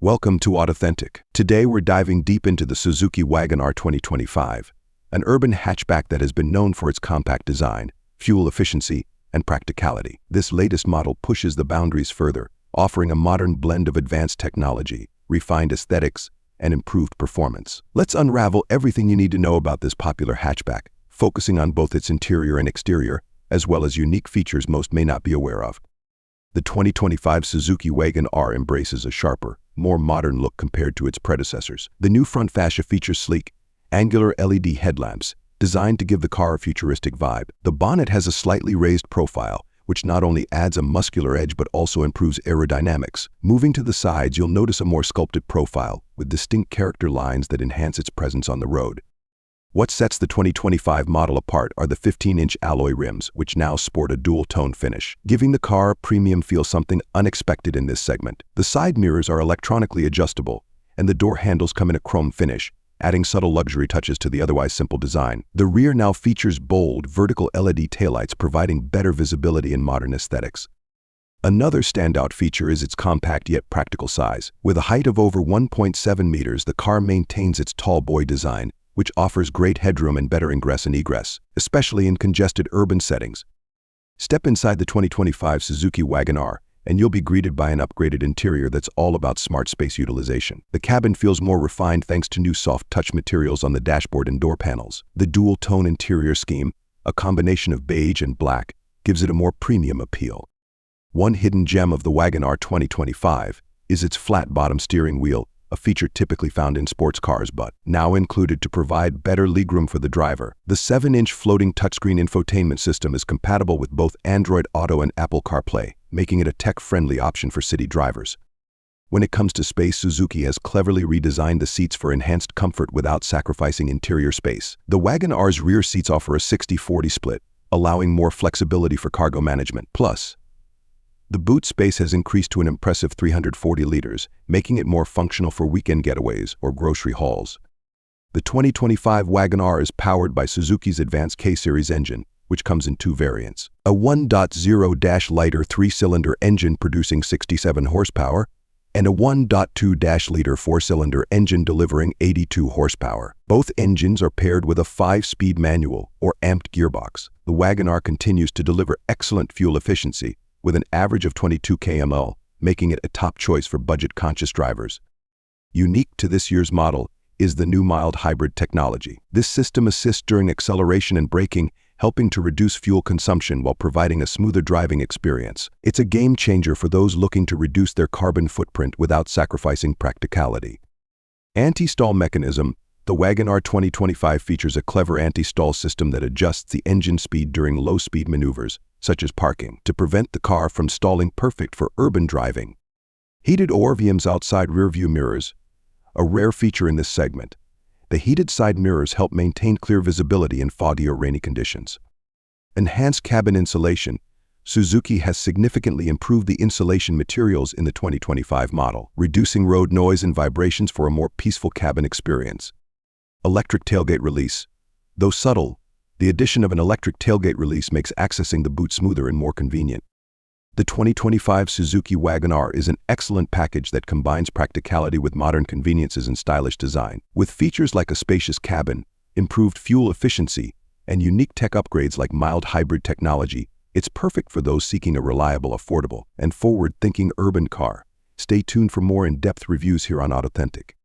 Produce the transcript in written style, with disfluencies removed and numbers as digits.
Welcome to Authentic. Today we're diving deep into the Suzuki Wagon R 2025, an urban hatchback that has been known for its compact design, fuel efficiency, and practicality. This latest model pushes the boundaries further, offering a modern blend of advanced technology, refined aesthetics, and improved performance. Let's unravel everything you need to know about this popular hatchback, focusing on both its interior and exterior, as well as unique features most may not be aware of. The 2025 Suzuki Wagon R embraces a sharper, more modern look compared to its predecessors. The new front fascia features sleek, angular LED headlamps, designed to give the car a futuristic vibe. The bonnet has a slightly raised profile, which not only adds a muscular edge but also improves aerodynamics. Moving to the sides, you'll notice a more sculpted profile, with distinct character lines that enhance its presence on the road. What sets the 2025 model apart are the 15-inch alloy rims, which now sport a dual-tone finish, giving the car a premium feel, something unexpected in this segment. The side mirrors are electronically adjustable, and the door handles come in a chrome finish, adding subtle luxury touches to the otherwise simple design. The rear now features bold, vertical LED taillights, providing better visibility and modern aesthetics. Another standout feature is its compact yet practical size. With a height of over 1.7 meters, the car maintains its tall boy design, which offers great headroom and better ingress and egress, especially in congested urban settings. Step inside the 2025 Suzuki Wagon R, and you'll be greeted by an upgraded interior that's all about smart space utilization. The cabin feels more refined thanks to new soft touch materials on the dashboard and door panels. The dual-tone interior scheme, a combination of beige and black, gives it a more premium appeal. One hidden gem of the Wagon R 2025 is its flat-bottom steering wheel, a feature typically found in sports cars but now included to provide better legroom for the driver. The 7-inch floating touchscreen infotainment system is compatible with both Android Auto and Apple CarPlay, making it a tech-friendly option for city drivers. When it comes to space, Suzuki has cleverly redesigned the seats for enhanced comfort without sacrificing interior space. The Wagon R's rear seats offer a 60-40 split, allowing more flexibility for cargo management. Plus, the boot space has increased to an impressive 340 liters, making it more functional for weekend getaways or grocery hauls. The 2025 Wagon R is powered by Suzuki's advanced K-Series engine, which comes in two variants. A 1.0-liter 3-cylinder engine producing 67 horsepower, and a 1.2-liter 4-cylinder engine delivering 82 horsepower. Both engines are paired with a 5-speed manual or amped gearbox. The Wagon R continues to deliver excellent fuel efficiency, with an average of 22 kml, making it a top choice for budget-conscious drivers. Unique to this year's model is the new mild hybrid technology. This system assists during acceleration and braking, helping to reduce fuel consumption while providing a smoother driving experience. It's a game-changer for those looking to reduce their carbon footprint without sacrificing practicality. Anti-stall mechanism. The Wagon R 2025 features a clever anti-stall system that adjusts the engine speed during low-speed maneuvers, such as parking, to prevent the car from stalling, perfect for urban driving. Heated ORVM's outside rear-view mirrors, a rare feature in this segment. The heated side mirrors help maintain clear visibility in foggy or rainy conditions. Enhanced cabin insulation. Suzuki has significantly improved the insulation materials in the 2025 model, reducing road noise and vibrations for a more peaceful cabin experience. Electric tailgate release. Though subtle, the addition of an electric tailgate release makes accessing the boot smoother and more convenient. The 2025 Suzuki Wagon R is an excellent package that combines practicality with modern conveniences and stylish design. With features like a spacious cabin, improved fuel efficiency, and unique tech upgrades like mild hybrid technology, it's perfect for those seeking a reliable, affordable, and forward-thinking urban car. Stay tuned for more in-depth reviews here on Authentic.